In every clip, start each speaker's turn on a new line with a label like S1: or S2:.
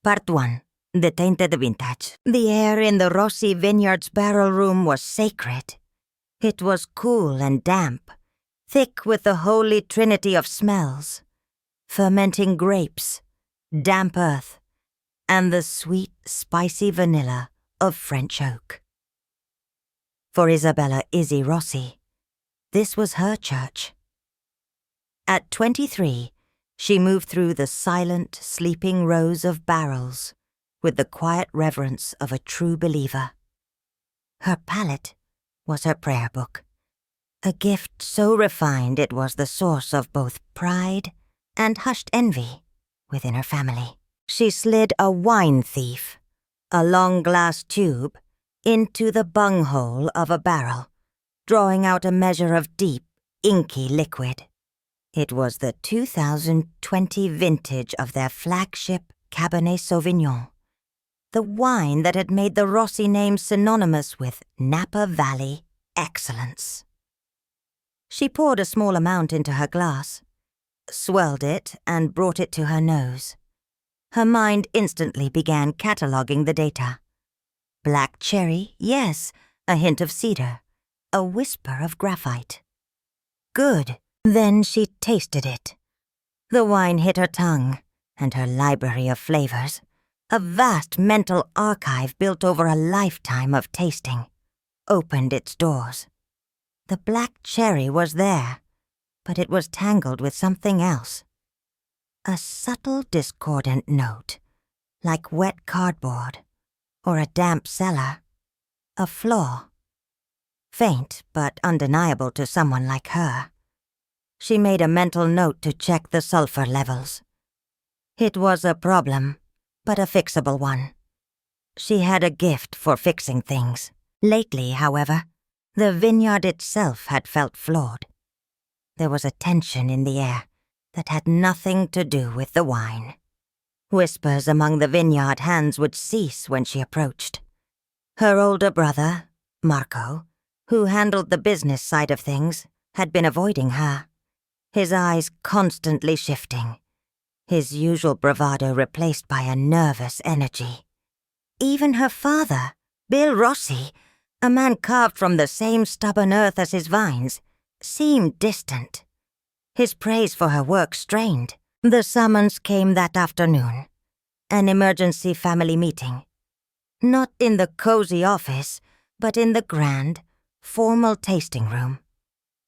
S1: Part 1. The Tainted Vintage. The air in the Rossi Vineyard's barrel room was sacred. It was cool and damp, thick with the holy trinity of smells, fermenting grapes, damp earth, and the sweet, spicy vanilla of French oak. For Isabella Izzy Rossi, this was her church. At 23, she moved through the silent, sleeping rows of barrels with the quiet reverence of a true believer. Her palette was her prayer book, a gift so refined it was the source of both pride and hushed envy within her family. She slid a wine thief, a long glass tube, into the bunghole of a barrel, drawing out a measure of deep, inky liquid. It was the 2020 vintage of their flagship Cabernet Sauvignon, the wine that had made the Rossi name synonymous with Napa Valley excellence. She poured a small amount into her glass, swelled it, and brought it to her nose. Her mind instantly began cataloging the data. Black cherry, yes, a hint of cedar, a whisper of graphite. Good. Then she tasted it. The wine hit her tongue, and her library of flavors, a vast mental archive built over a lifetime of tasting, opened its doors. The black cherry was there, but it was tangled with something else. A subtle discordant note, like wet cardboard, or a damp cellar, a flaw. Faint but undeniable to someone like her. She made a mental note to check the sulfur levels. It was a problem, but a fixable one. She had a gift for fixing things. Lately, however, the vineyard itself had felt flawed. There was a tension in the air that had nothing to do with the wine. Whispers among the vineyard hands would cease when she approached. Her older brother, Marco, who handled the business side of things, had been avoiding her, his eyes constantly shifting, his usual bravado replaced by a nervous energy. Even her father, Bill Rossi, a man carved from the same stubborn earth as his vines, seemed distant. His praise for her work strained. The summons came that afternoon. An emergency family meeting. Not in the cozy office, but in the grand, formal tasting room.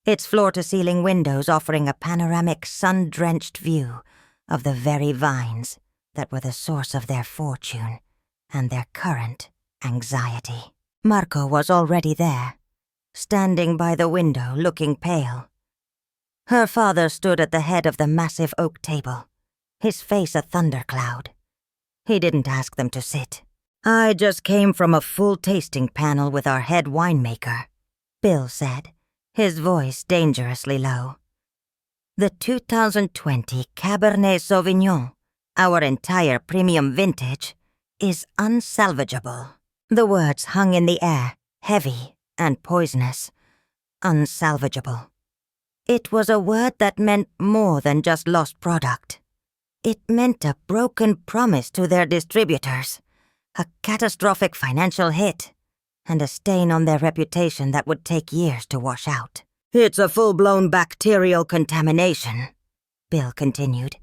S1: Its floor-to-ceiling windows offering a panoramic, sun-drenched view of the very vines that were the source of their fortune and their current anxiety. Marco was already there, standing by the window looking pale. Her father stood at the head of the massive oak table, his face a thundercloud. He didn't ask them to sit. "I just came from a full tasting panel with our head winemaker," Bill said, his voice dangerously low. "The 2020 Cabernet Sauvignon, our entire premium vintage, is unsalvageable." The words hung in the air, heavy and poisonous. Unsalvageable. It was a word that meant more than just lost product. It meant a broken promise to their distributors, a catastrophic financial hit, and a stain on their reputation that would take years to wash out. "It's a full-blown bacterial contamination," Bill continued,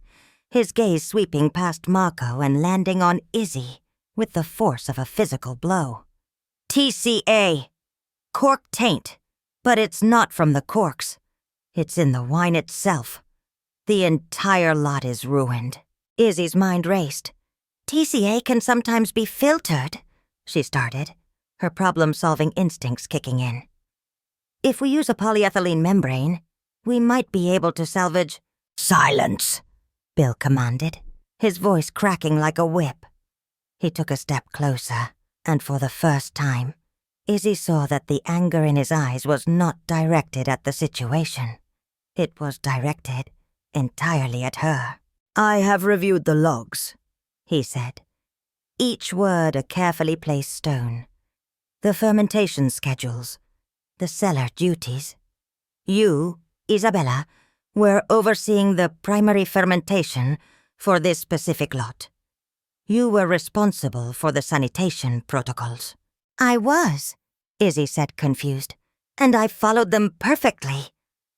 S1: his gaze sweeping past Marco and landing on Izzy with the force of a physical blow. "TCA. Cork taint. But it's not from the corks. It's in the wine itself. The entire lot is ruined." Izzy's mind raced. "TCA can sometimes be filtered," she started, her problem-solving instincts kicking in. "If we use a polyethylene membrane, we might be able to salvage—" "Silence!" Bill commanded, his voice cracking like a whip. He took a step closer, and for the first time, Izzy saw that the anger in his eyes was not directed at the situation. It was directed entirely at her. "I have reviewed the logs," he said, each word a carefully placed stone. "The fermentation schedules, the cellar duties. You, Isabella, were overseeing the primary fermentation for this specific lot. You were responsible for the sanitation protocols. I was, Izzy said, confused, and I followed them perfectly.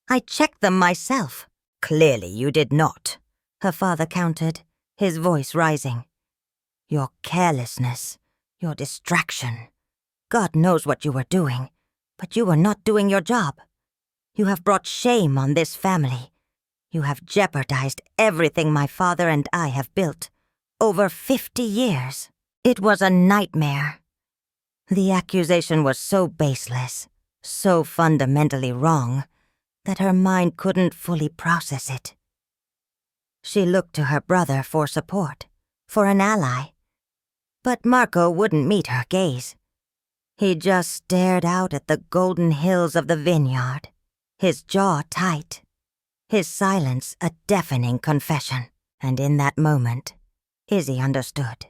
S1: I checked them myself. Clearly you did not, her father countered, his voice rising. Your carelessness, your distraction. God knows what you were doing, but you were not doing your job. You have brought shame on this family. You have jeopardized everything my father and I have built. Over 50 years. It was a nightmare. The accusation was so baseless, so fundamentally wrong, that her mind couldn't fully process it. She looked to her brother for support, for an ally. But Marco wouldn't meet her gaze. He just stared out at the golden hills of the vineyard, his jaw tight, his silence a deafening confession. And in that moment, Izzy understood.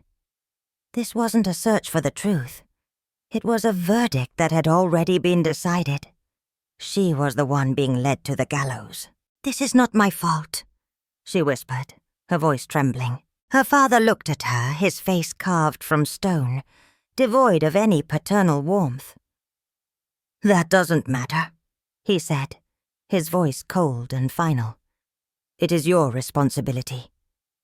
S1: This wasn't a search for the truth. It was a verdict that had already been decided. She was the one being led to the gallows. "This is not my fault," she whispered, her voice trembling. Her father looked at her, his face carved from stone, devoid of any paternal warmth. "That doesn't matter," he said, his voice cold and final. "It is your responsibility,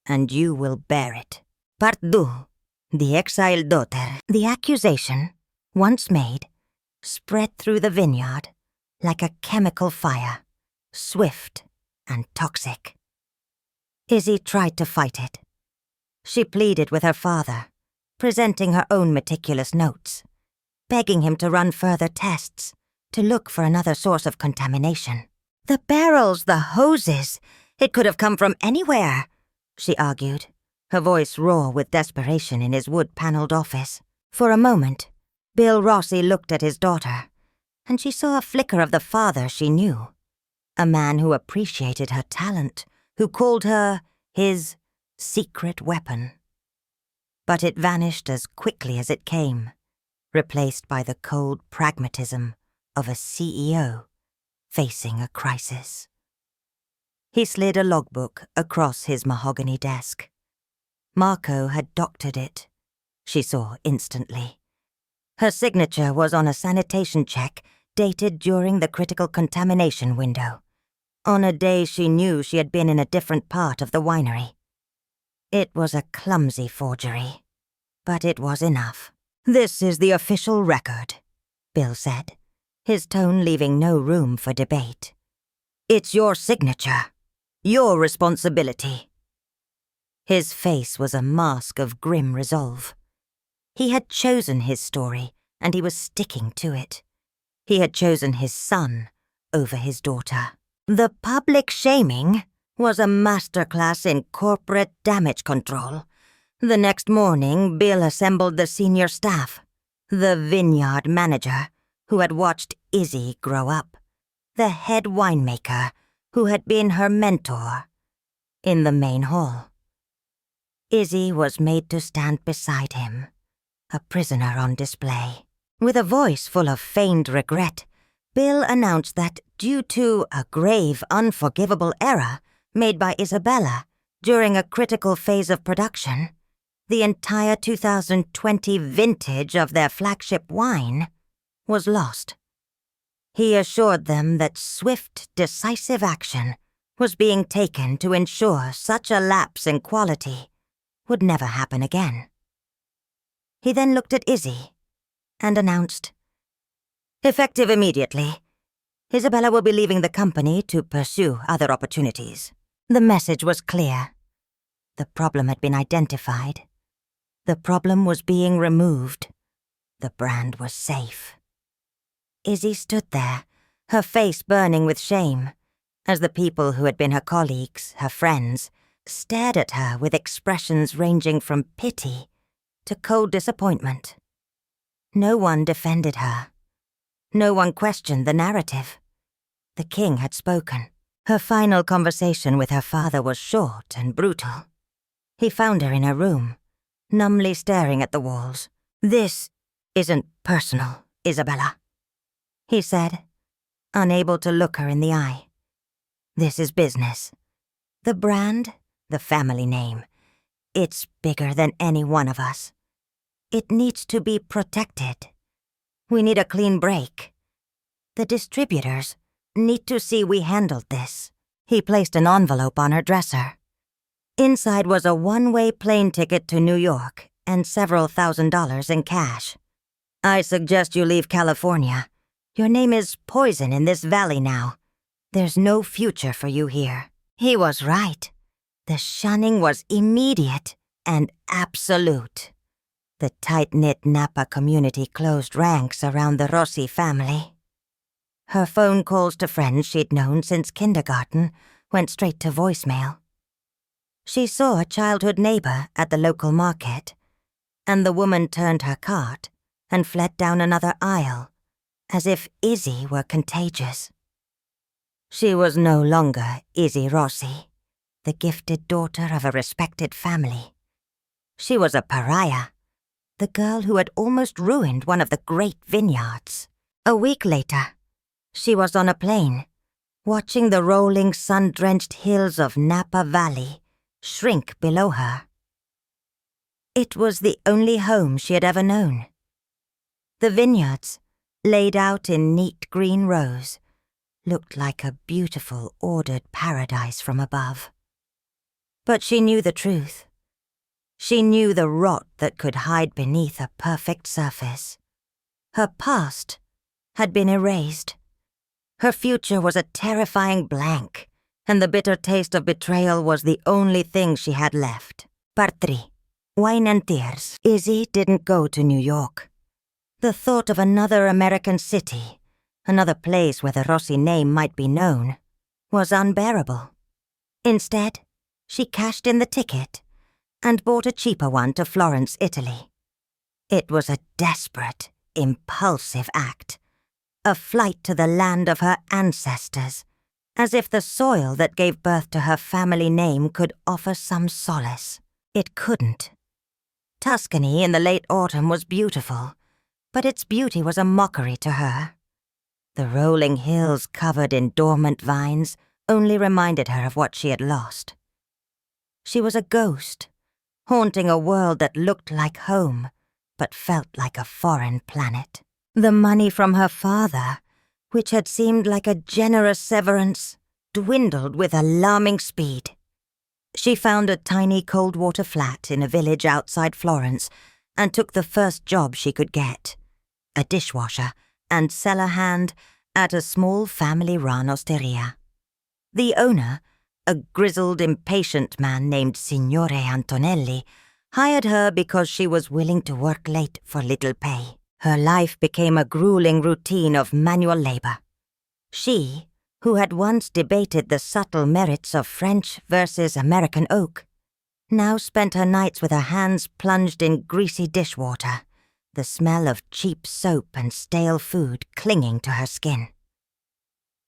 S1: and you will bear it. Part 2. The Exiled Daughter." The accusation, once made, spread through the vineyard like a chemical fire, swift and toxic. Izzy tried to fight it. She pleaded with her father, presenting her own meticulous notes, begging him to run further tests, to look for another source of contamination. "The barrels, the hoses, it could have come from anywhere," she argued, her voice raw with desperation in his wood-paneled office. For a moment, Bill Rossi looked at his daughter, and she saw a flicker of the father she knew, a man who appreciated her talent, who called her his secret weapon. But it vanished as quickly as it came, replaced by the cold pragmatism of a CEO facing a crisis. He slid a logbook across his mahogany desk. Marco had doctored it, she saw instantly. Her signature was on a sanitation check dated during the critical contamination window, on a day she knew she had been in a different part of the winery. It was a clumsy forgery, but it was enough. "This is the official record," Bill said, his tone leaving no room for debate. "It's your signature, your responsibility." His face was a mask of grim resolve. He had chosen his story, and he was sticking to it. He had chosen his son over his daughter. The public shaming was a masterclass in corporate damage control. The next morning, Bill assembled the senior staff, the vineyard manager, who had watched Izzy grow up, the head winemaker, who had been her mentor, in the main hall. Izzy was made to stand beside him, a prisoner on display. With a voice full of feigned regret, Bill announced that due to a grave, unforgivable error made by Isabella during a critical phase of production, the entire 2020 vintage of their flagship wine was lost. He assured them that swift, decisive action was being taken to ensure such a lapse in quality would never happen again. He then looked at Izzy and announced, "Effective immediately, Isabella will be leaving the company to pursue other opportunities." The message was clear. The problem had been identified. The problem was being removed. The brand was safe. Izzy stood there, her face burning with shame, as the people who had been her colleagues, her friends, stared at her with expressions ranging from pity to cold disappointment. No one defended her. No one questioned the narrative. The king had spoken. Her final conversation with her father was short and brutal. He found her in her room, numbly staring at the walls. "This isn't personal, Isabella," he said, unable to look her in the eye. "This is business. The brand, the family name, It's bigger than any one of us. It needs to be protected. We need a clean break. The distributors need to see we handled this." He placed an envelope on her dresser. Inside was a one-way plane ticket to New York and several $1,000s in cash. "I suggest you leave California. Your name is poison in this valley now. There's no future for you here." He was right. The shunning was immediate and absolute. The tight-knit Napa community closed ranks around the Rossi family. Her phone calls to friends she'd known since kindergarten went straight to voicemail. She saw a childhood neighbor at the local market, and the woman turned her cart and fled down another aisle, as if Izzy were contagious. She was no longer Izzy Rossi, the gifted daughter of a respected family. She was a pariah, the girl who had almost ruined one of the great vineyards. A week later, she was on a plane, watching the rolling sun-drenched hills of Napa Valley shrink below her. It was the only home she had ever known. The vineyards, laid out in neat green rows, looked like a beautiful, ordered paradise from above. But she knew the truth. She knew the rot that could hide beneath a perfect surface. Her past had been erased. Her future was a terrifying blank, and the bitter taste of betrayal was the only thing she had left. Part 3. Wine and Tears. Izzy didn't go to New York. The thought of another American city, another place where the Rossi name might be known, was unbearable. Instead, she cashed in the ticket and bought a cheaper one to Florence, Italy. It was a desperate, impulsive act, a flight to the land of her ancestors, as if the soil that gave birth to her family name could offer some solace. It couldn't. Tuscany in the late autumn was beautiful, but its beauty was a mockery to her. The rolling hills covered in dormant vines only reminded her of what she had lost. She was a ghost, haunting a world that looked like home, but felt like a foreign planet. The money from her father, which had seemed like a generous severance, dwindled with alarming speed. She found a tiny cold-water flat in a village outside Florence and took the first job she could get, a dishwasher and cellar hand at a small family-run osteria. The owner, a grizzled, impatient man named Signore Antonelli, hired her because she was willing to work late for little pay. Her life became a grueling routine of manual labor. She, who had once debated the subtle merits of French versus American oak, now spent her nights with her hands plunged in greasy dishwater, the smell of cheap soap and stale food clinging to her skin.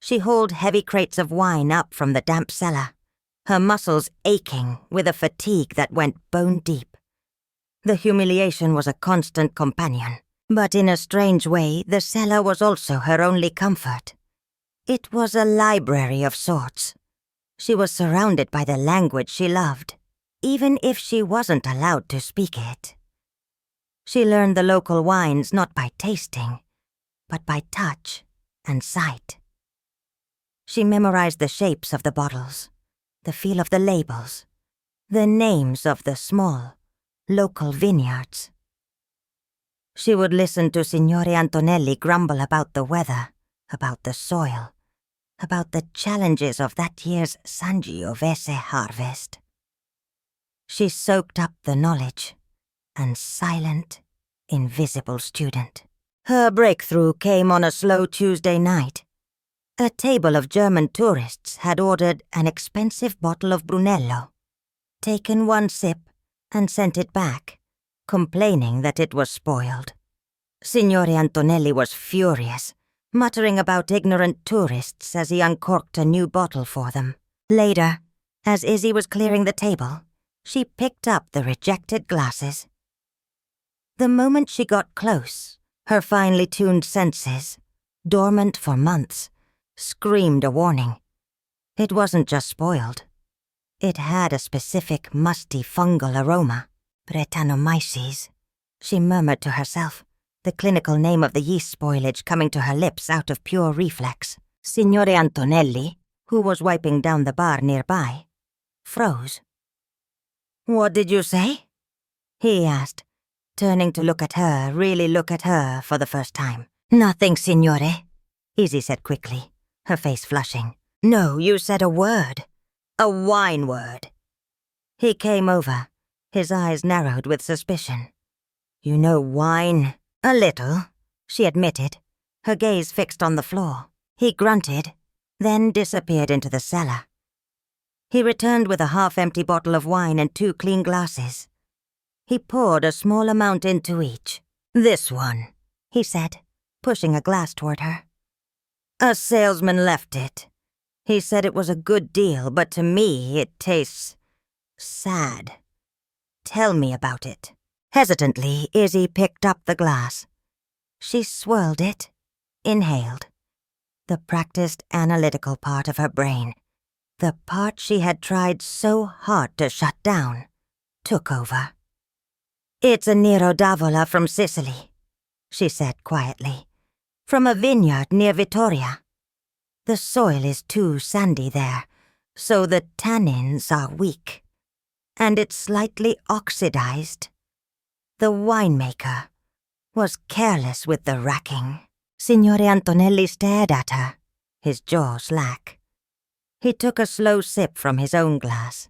S1: She hauled heavy crates of wine up from the damp cellar, her muscles aching with a fatigue that went bone deep. The humiliation was a constant companion, but in a strange way the cellar was also her only comfort. It was a library of sorts. She was surrounded by the language she loved, even if she wasn't allowed to speak it. She learned the local wines not by tasting, but by touch and sight. She memorized the shapes of the bottles, the feel of the labels, the names of the small, local vineyards. She would listen to Signore Antonelli grumble about the weather, about the soil, about the challenges of that year's Sangiovese harvest. She soaked up the knowledge, an silent, invisible student. Her breakthrough came on a slow Tuesday night. A table of German tourists had ordered an expensive bottle of Brunello, taken one sip, and sent it back, complaining that it was spoiled. Signore Antonelli was furious, muttering about ignorant tourists as he uncorked a new bottle for them. Later, as Izzy was clearing the table, she picked up the rejected glasses. The moment she got close, her finely tuned senses, dormant for months, screamed a warning. It wasn't just spoiled. It had a specific musty fungal aroma. Brettanomyces, she murmured to herself, the clinical name of the yeast spoilage coming to her lips out of pure reflex. Signore Antonelli, who was wiping down the bar nearby, froze. "What did you say?" he asked, turning to really look at her for the first time. "Nothing, signore," Izzy said quickly, her face flushing. "No, you said a word. A wine word." He came over, his eyes narrowed with suspicion. "You know wine?" "A little," she admitted, her gaze fixed on the floor. He grunted, then disappeared into the cellar. He returned with a half-empty bottle of wine and 2 clean glasses. He poured a small amount into each. "This one," he said, pushing a glass toward her. "A salesman left it. He said it was a good deal, but to me it tastes sad. Tell me about it." Hesitantly, Izzy picked up the glass. She swirled it, inhaled. The practiced analytical part of her brain, the part she had tried so hard to shut down, took over. "It's a Nero d'Avola from Sicily," she said quietly, "from a vineyard near Vittoria. The soil is too sandy there, so the tannins are weak, and it's slightly oxidized. The winemaker was careless with the racking." Signore Antonelli stared at her, his jaw slack. He took a slow sip from his own glass,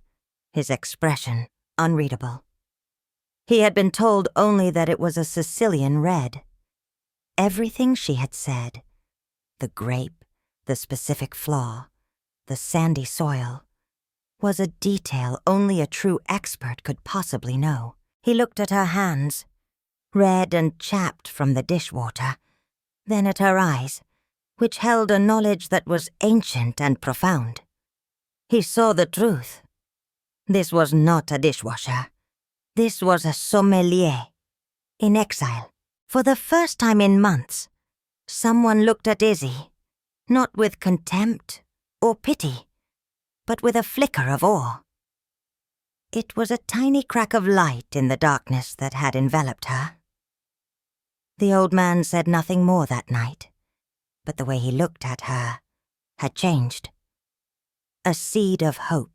S1: his expression unreadable. He had been told only that it was a Sicilian red. Everything she had said, the grape, the specific flaw, the sandy soil, was a detail only a true expert could possibly know. He looked at her hands, red and chapped from the dishwater, then at her eyes, which held a knowledge that was ancient and profound. He saw the truth. This was not a dishwasher. This was a sommelier, in exile. For the first time in months, someone looked at Izzy, not with contempt or pity, but with a flicker of awe. It was a tiny crack of light in the darkness that had enveloped her. The old man said nothing more that night, but the way he looked at her had changed. A seed of hope,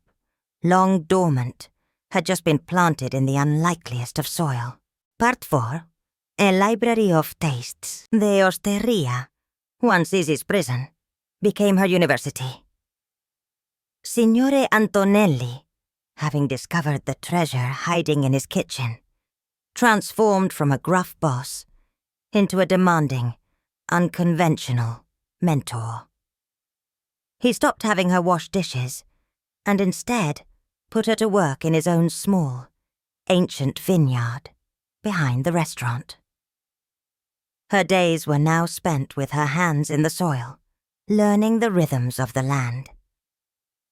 S1: long dormant, had just been planted in the unlikeliest of soil. Part 4, A Library of Tastes. The Osteria, once Izzy's prison, became her university. Signore Antonelli, having discovered the treasure hiding in his kitchen, transformed from a gruff boss into a demanding, unconventional mentor. He stopped having her wash dishes, and instead put her to work in his own small, ancient vineyard behind the restaurant. Her days were now spent with her hands in the soil, learning the rhythms of the land.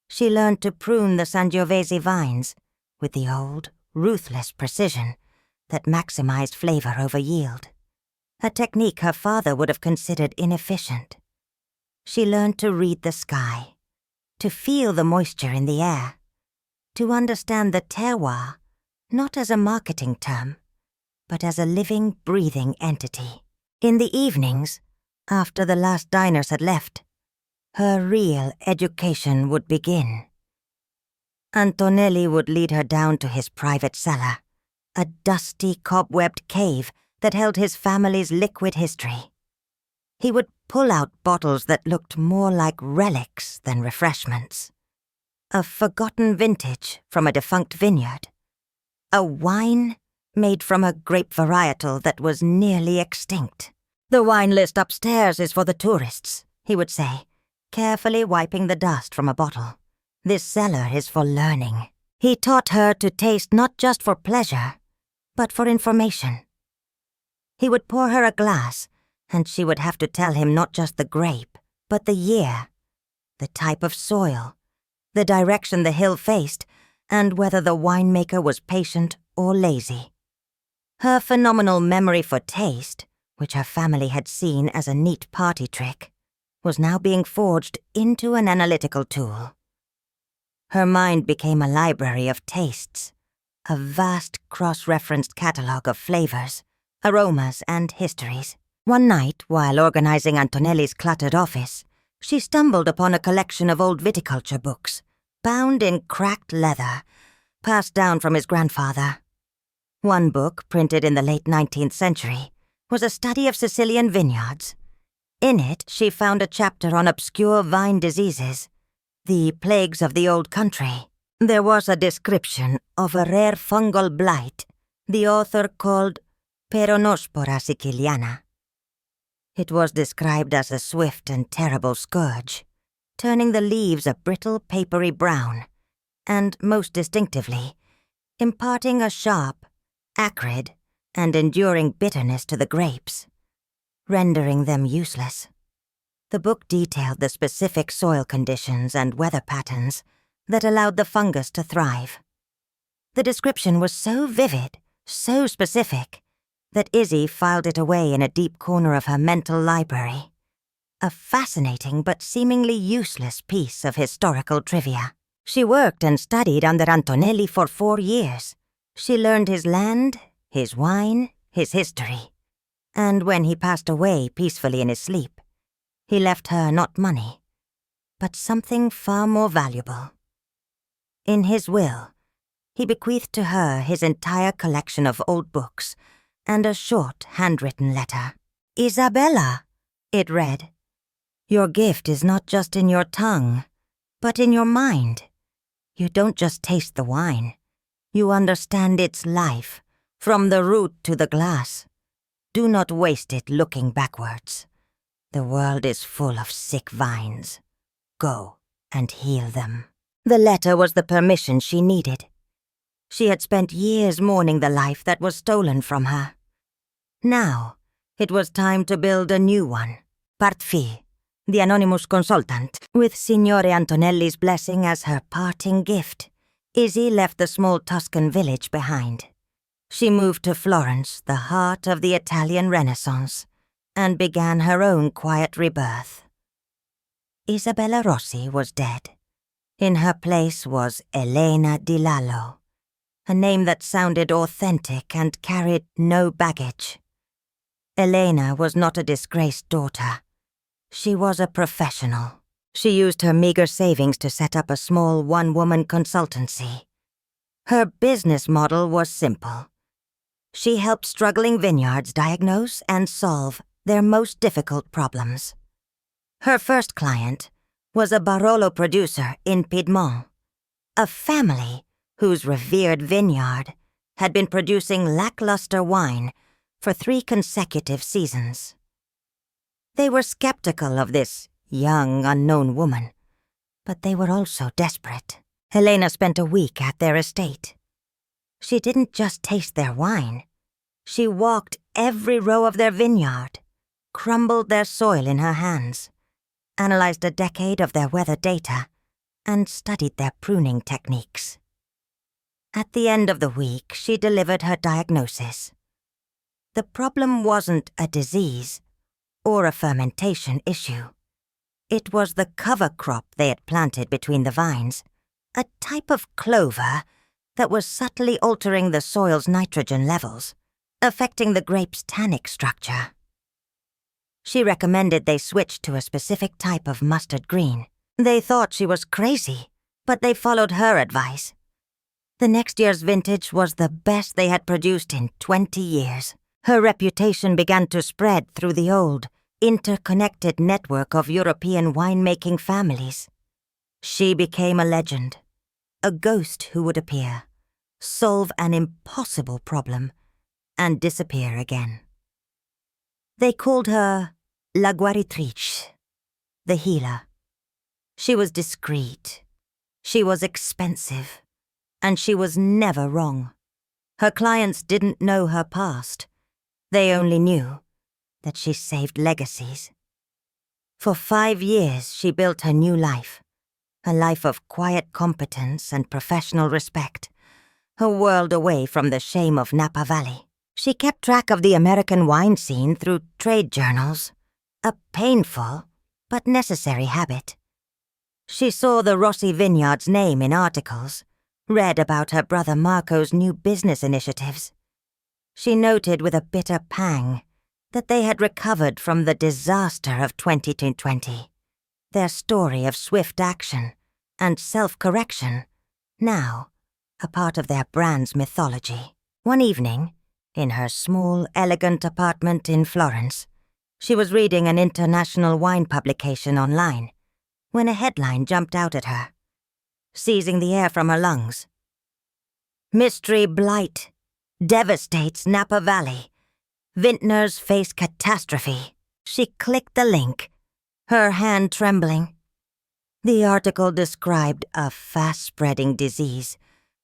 S1: She learned to prune the Sangiovese vines with the old, ruthless precision that maximized flavor over yield, a technique her father would have considered inefficient. She learned to read the sky, to feel the moisture in the air, to understand the terroir not as a marketing term, but as a living, breathing entity. In the evenings, after the last diners had left, her real education would begin. Antonelli would lead her down to his private cellar, a dusty, cobwebbed cave that held his family's liquid history. He would pull out bottles that looked more like relics than refreshments. A forgotten vintage from a defunct vineyard. A wine made from a grape varietal that was nearly extinct. "The wine list upstairs is for the tourists," he would say, carefully wiping the dust from a bottle. "This cellar is for learning." He taught her to taste not just for pleasure, but for information. He would pour her a glass, and she would have to tell him not just the grape, but the year, the type of soil, the direction the hill faced, and whether the winemaker was patient or lazy. Her phenomenal memory for taste, which her family had seen as a neat party trick, was now being forged into an analytical tool. Her mind became a library of tastes, a vast cross-referenced catalogue of flavors, aromas, and histories. One night, while organizing Antonelli's cluttered office, she stumbled upon a collection of old viticulture books, bound in cracked leather, passed down from his grandfather. One book, printed in the late 19th century, was a study of Sicilian vineyards. In it, she found a chapter on obscure vine diseases, the plagues of the old country. There was a description of a rare fungal blight the author called Peronospora siciliana. It was described as a swift and terrible scourge, turning the leaves a brittle, papery brown, and, most distinctively, imparting a sharp, acrid, and enduring bitterness to the grapes, rendering them useless. The book detailed the specific soil conditions and weather patterns that allowed the fungus to thrive. The description was so vivid, so specific, that Izzy filed it away in a deep corner of her mental library, a fascinating but seemingly useless piece of historical trivia. She worked and studied under Antonelli for 4 years. She learned his land, his wine, his history. And when he passed away peacefully in his sleep, he left her not money, but something far more valuable. In his will, he bequeathed to her his entire collection of old books and a short handwritten letter. "Isabella," it read, "your gift is not just in your tongue, but in your mind. You don't just taste the wine. You understand its life, from the root to the glass. Do not waste it looking backwards. The world is full of sick vines. Go and heal them." The letter was the permission she needed. She had spent years mourning the life that was stolen from her. Now, it was time to build a new one. Part fee, the anonymous consultant, with Signore Antonelli's blessing as her parting gift. Izzy left the small Tuscan village behind. She moved to Florence, the heart of the Italian Renaissance, and began her own quiet rebirth. Isabella Rossi was dead. In her place was Elena Di Lallo, a name that sounded authentic and carried no baggage. Elena was not a disgraced daughter. She was a professional. She used her meager savings to set up a small one-woman consultancy. Her business model was simple. She helped struggling vineyards diagnose and solve their most difficult problems. Her first client was a Barolo producer in Piedmont, a family whose revered vineyard had been producing lackluster wine for 3 consecutive seasons. They were skeptical of this young, unknown woman, but they were also desperate. Helena spent a week at their estate. She didn't just taste their wine. She walked every row of their vineyard, crumbled their soil in her hands, analyzed a decade of their weather data, and studied their pruning techniques. At the end of the week, she delivered her diagnosis. The problem wasn't a disease or a fermentation issue. It was the cover crop they had planted between the vines, a type of clover that was subtly altering the soil's nitrogen levels, affecting the grape's tannic structure. She recommended they switch to a specific type of mustard green. They thought she was crazy, but they followed her advice. The next year's vintage was the best they had produced in 20 years. Her reputation began to spread through the old, interconnected network of European winemaking families. She became a legend, a ghost who would appear, solve an impossible problem, and disappear again. They called her La Guaritrice, the healer. She was discreet, she was expensive, and she was never wrong. Her clients didn't know her past. They only knew that she saved legacies. For 5 years, she built her new life, a life of quiet competence and professional respect, a world away from the shame of Napa Valley. She kept track of the American wine scene through trade journals, a painful but necessary habit. She saw the Rossi Vineyard's name in articles, read about her brother Marco's new business initiatives. She noted with a bitter pang that they had recovered from the disaster of 2020, their story of swift action and self-correction, now a part of their brand's mythology. One evening, in her small, elegant apartment in Florence, she was reading an international wine publication online when a headline jumped out at her, seizing the air from her lungs. Mystery blight devastates Napa Valley. Vintners face catastrophe. She clicked the link, her hand trembling. The article described a fast-spreading disease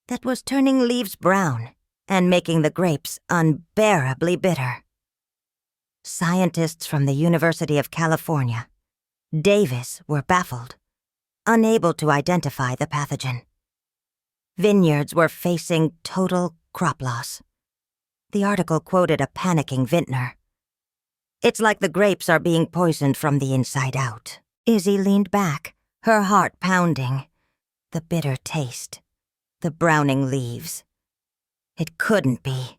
S1: that was turning leaves brown and making the grapes unbearably bitter. Scientists from the University of California, Davis, were baffled, unable to identify the pathogen. Vineyards were facing total crop loss. The article quoted a panicking vintner. "It's like the grapes are being poisoned from the inside out." Izzy leaned back, her heart pounding. The bitter taste, the browning leaves. It couldn't be.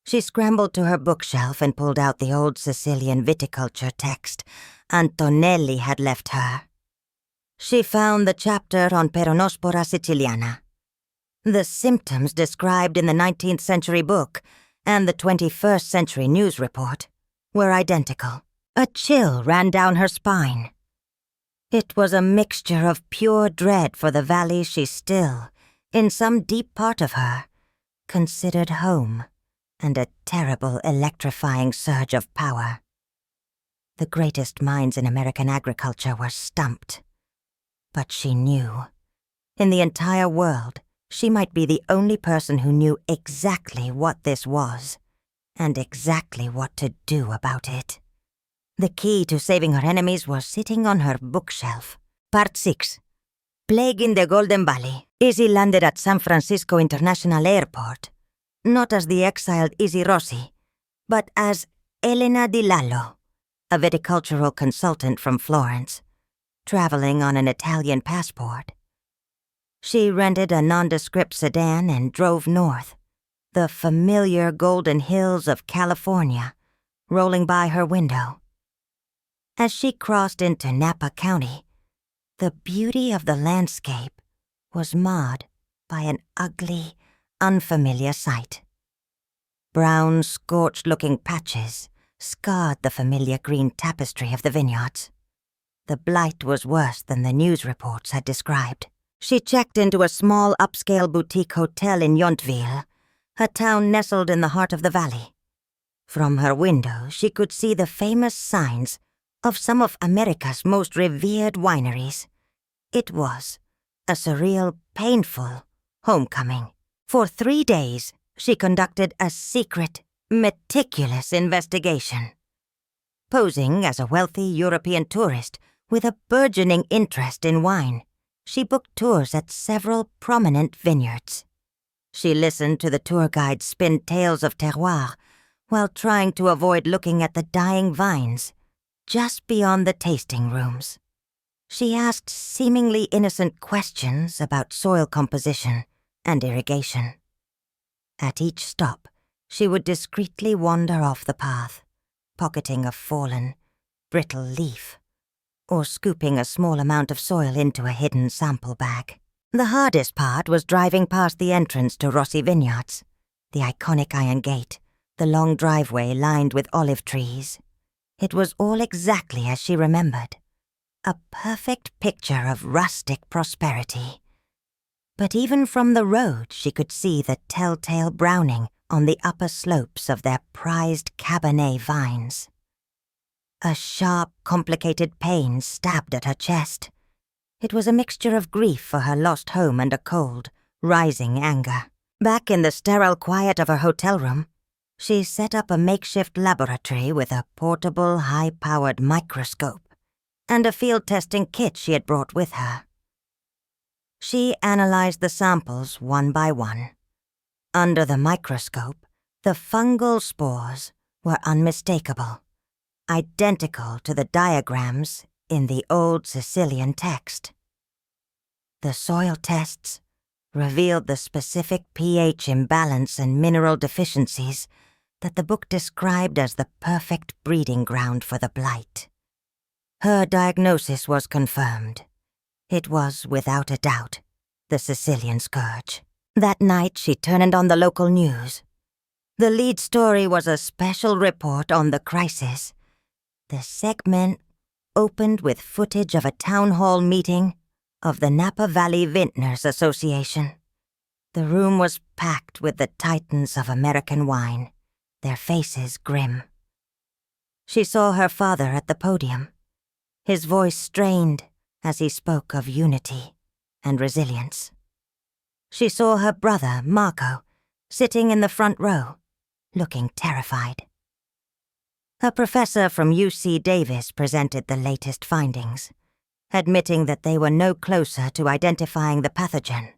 S1: She scrambled to her bookshelf and pulled out the old Sicilian viticulture text Antonelli had left her. She found the chapter on Peronospora siciliana. The symptoms described in the 19th century book and the 21st century news report were identical. A chill ran down her spine. It was a mixture of pure dread for the valley she still, in some deep part of her, considered home, and a terrible electrifying surge of power. The greatest minds in American agriculture were stumped. But she knew. In the entire world, she might be the only person who knew exactly what this was, and exactly what to do about it. The key to saving her enemies was sitting on her bookshelf. Part 6. Plague in the Golden Valley. Izzy landed at San Francisco International Airport, not as the exiled Izzy Rossi, but as Elena Di Lallo, a viticultural consultant from Florence, traveling on an Italian passport. She rented a nondescript sedan and drove north, the familiar golden hills of California rolling by her window. As she crossed into Napa County, the beauty of the landscape was marred by an ugly, unfamiliar sight. Brown, scorched-looking patches scarred the familiar green tapestry of the vineyards. The blight was worse than the news reports had described. She checked into a small upscale boutique hotel in Yountville, a town nestled in the heart of the valley. From her window, she could see the famous signs of some of America's most revered wineries. It was a surreal, painful homecoming. For 3 days, she conducted a secret, meticulous investigation. Posing as a wealthy European tourist with a burgeoning interest in wine, she booked tours at several prominent vineyards. She listened to the tour guides spin tales of terroir while trying to avoid looking at the dying vines just beyond the tasting rooms. She asked seemingly innocent questions about soil composition and irrigation. At each stop, she would discreetly wander off the path, pocketing a fallen, brittle leaf, or scooping a small amount of soil into a hidden sample bag. The hardest part was driving past the entrance to Rossi Vineyards, the iconic iron gate, the long driveway lined with olive trees. It was all exactly as she remembered, a perfect picture of rustic prosperity. But even from the road she could see the telltale browning on the upper slopes of their prized Cabernet vines. A sharp, complicated pain stabbed at her chest. It was a mixture of grief for her lost home and a cold, rising anger. Back in the sterile quiet of her hotel room, she set up a makeshift laboratory with a portable, high-powered microscope and a field-testing kit she had brought with her. She analyzed the samples one by one. Under the microscope, the fungal spores were unmistakable, identical to the diagrams in the old Sicilian text. The soil tests revealed the specific pH imbalance and mineral deficiencies that the book described as the perfect breeding ground for the blight. Her diagnosis was confirmed. It was, without a doubt, the Sicilian scourge. That night she turned on the local news. The lead story was a special report on the crisis. The segment opened with footage of a town hall meeting of the Napa Valley Vintners Association. The room was packed with the titans of American wine, their faces grim. She saw her father at the podium, his voice strained as he spoke of unity and resilience. She saw her brother, Marco, sitting in the front row, looking terrified. A professor from UC Davis presented the latest findings, admitting that they were no closer to identifying the pathogen,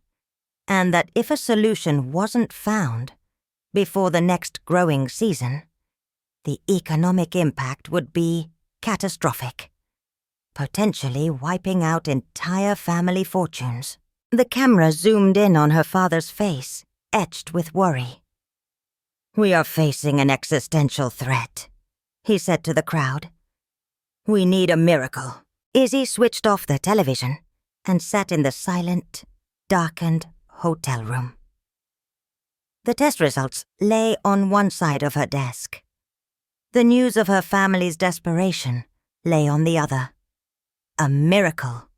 S1: and that if a solution wasn't found before the next growing season, the economic impact would be catastrophic, potentially wiping out entire family fortunes. The camera zoomed in on her father's face, etched with worry. "We are facing an existential threat," he said to the crowd. "We need a miracle." Izzy switched off the television and sat in the silent, darkened hotel room. The test results lay on one side of her desk. The news of her family's desperation lay on the other. A miracle.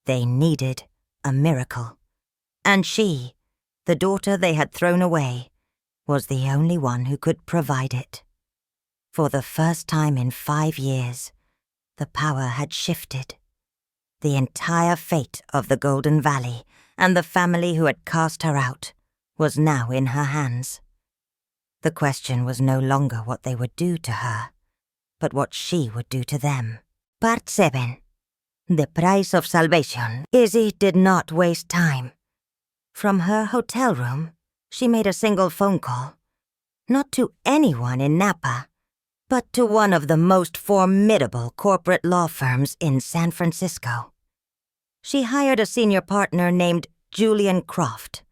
S1: They needed a miracle. And she, the daughter they had thrown away, was the only one who could provide it. For the first time in 5 years, the power had shifted. The entire fate of the Golden Valley and the family who had cast her out was now in her hands. The question was no longer what they would do to her, but what she would do to them. Part 7. The Price of Salvation. Izzy did not waste time. From her hotel room, she made a single phone call. Not to anyone in Napa, but to one of the most formidable corporate law firms in San Francisco. She hired a senior partner named Julian Croft,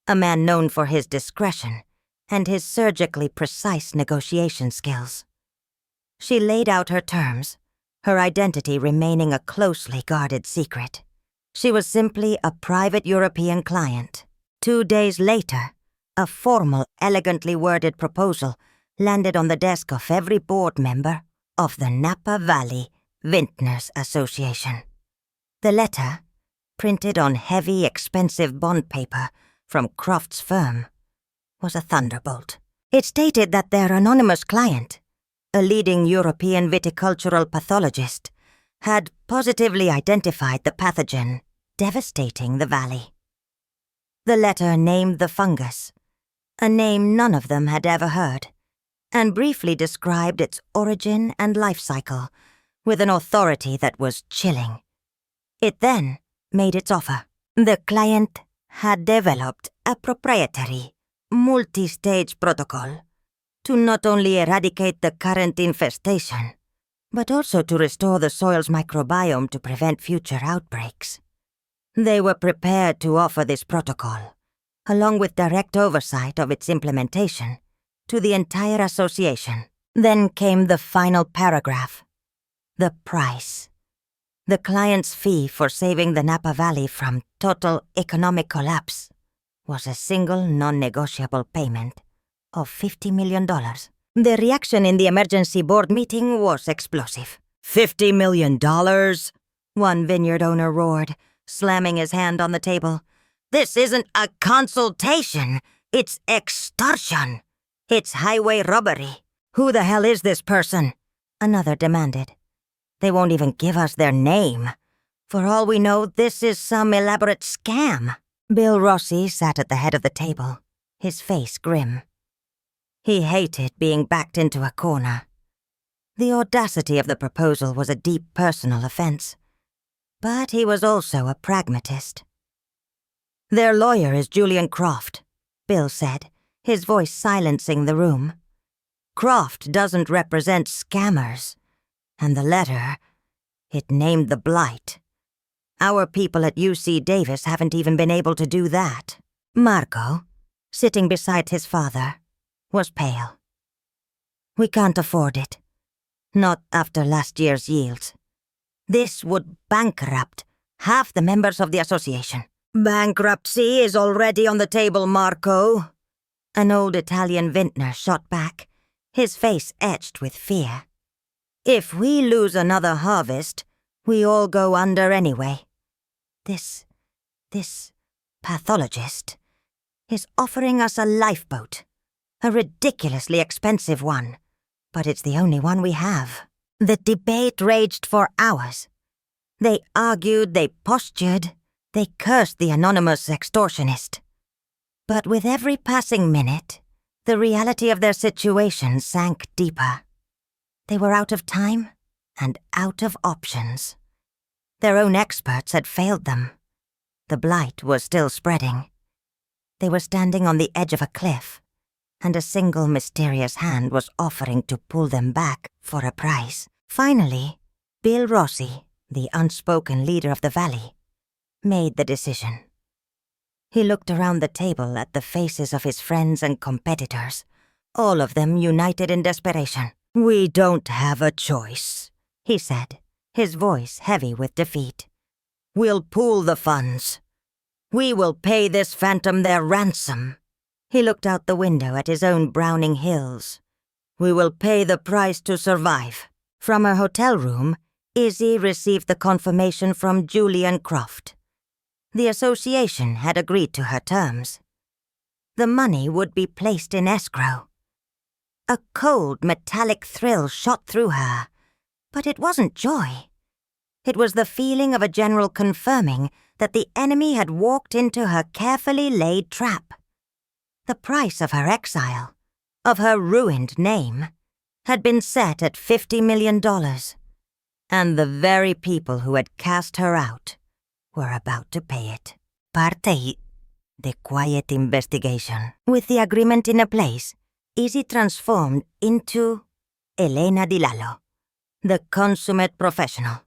S1: a man known for his discretion and his surgically precise negotiation skills. She laid out her terms, her identity remaining a closely guarded secret. She was simply a private European client. 2 days later, a formal, elegantly worded proposal landed on the desk of every board member of the Napa Valley Vintners Association. The letter, printed on heavy, expensive bond paper from Croft's firm, was a thunderbolt. It stated that their anonymous client, a leading European viticultural pathologist, had positively identified the pathogen devastating the valley. The letter named the fungus, a name none of them had ever heard, and briefly described its origin and life cycle with an authority that was chilling. It then made its offer. The client had developed a proprietary, multi-stage protocol to not only eradicate the current infestation, but also to restore the soil's microbiome to prevent future outbreaks. They were prepared to offer this protocol, along with direct oversight of its implementation, to the entire association. Then came the final paragraph. The price. The client's fee for saving the Napa Valley from total economic collapse was a single non-negotiable payment of $50 million. The reaction in the emergency board meeting was explosive. $50 million? One vineyard owner roared, slamming his hand on the table. This isn't a consultation. It's extortion. It's highway robbery. Who the hell is this person? Another demanded. They won't even give us their name. For all we know, this is some elaborate scam. Bill Rossi sat at the head of the table, his face grim. He hated being backed into a corner. The audacity of the proposal was a deep personal offense. But he was also a pragmatist. Their lawyer is Julian Croft, Bill said, his voice silencing the room. Croft doesn't represent scammers. And the letter, it named the blight. Our people at UC Davis haven't even been able to do that. Marco, sitting beside his father, was pale. We can't afford it. Not after last year's yields. This would bankrupt half the members of the association. Bankruptcy is already on the table, Marco. An old Italian vintner shot back, his face etched with fear. If we lose another harvest, we all go under anyway. This pathologist is offering us a lifeboat, a ridiculously expensive one, but it's the only one we have. The debate raged for hours. They argued, they postured, they cursed the anonymous extortionist. But with every passing minute, the reality of their situation sank deeper. They were out of time and out of options. Their own experts had failed them. The blight was still spreading. They were standing on the edge of a cliff, and a single mysterious hand was offering to pull them back for a price. Finally, Bill Rossi, the unspoken leader of the valley, made the decision. He looked around the table at the faces of his friends and competitors, all of them united in desperation. "We don't have a choice," he said, his voice heavy with defeat. "We'll pool the funds. We will pay this phantom their ransom." He looked out the window at his own browning hills. "We will pay the price to survive." From her hotel room, Izzy received the confirmation from Julian Croft. The association had agreed to her terms. The money would be placed in escrow. A cold, metallic thrill shot through her, but it wasn't joy. It was the feeling of a general confirming that the enemy had walked into her carefully laid trap. The price of her exile, of her ruined name, had been set at $50 million, and the very people who had cast her out were about to pay it. Parte the quiet investigation. With the agreement in place, Izzy transformed into Elena Di Lallo, the consummate professional.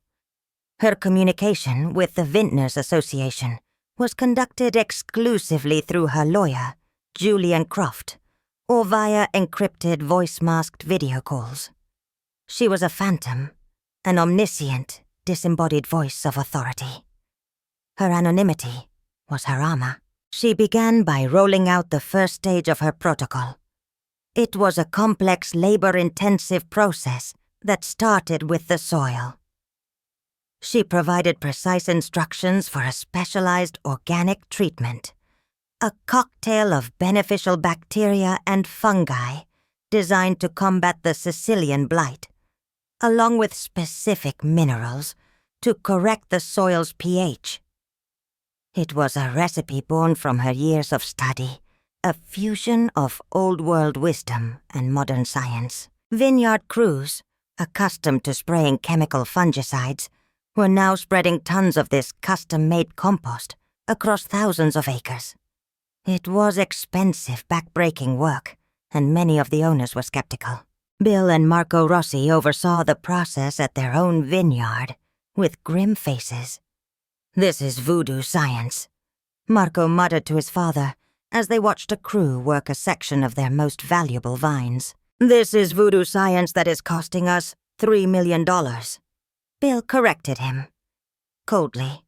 S1: Her communication with the Vintners Association was conducted exclusively through her lawyer, Julian Croft, or via encrypted voice-masked video calls. She was a phantom, an omniscient, disembodied voice of authority. Her anonymity was her armor. She began by rolling out the first stage of her protocol. It was a complex, labor-intensive process that started with the soil. She provided precise instructions for a specialized organic treatment, a cocktail of beneficial bacteria and fungi designed to combat the Sicilian blight, along with specific minerals to correct the soil's pH. It was a recipe born from her years of study, a fusion of old-world wisdom and modern science. Vineyard crews, accustomed to spraying chemical fungicides, were now spreading tons of this custom-made compost across thousands of acres. It was expensive, back-breaking work, and many of the owners were skeptical. Bill and Marco Rossi oversaw the process at their own vineyard, with grim faces. "This is voodoo science," Marco muttered to his father as they watched a crew work a section of their most valuable vines. "This is voodoo science that is costing us $3 million. Bill corrected him, coldly.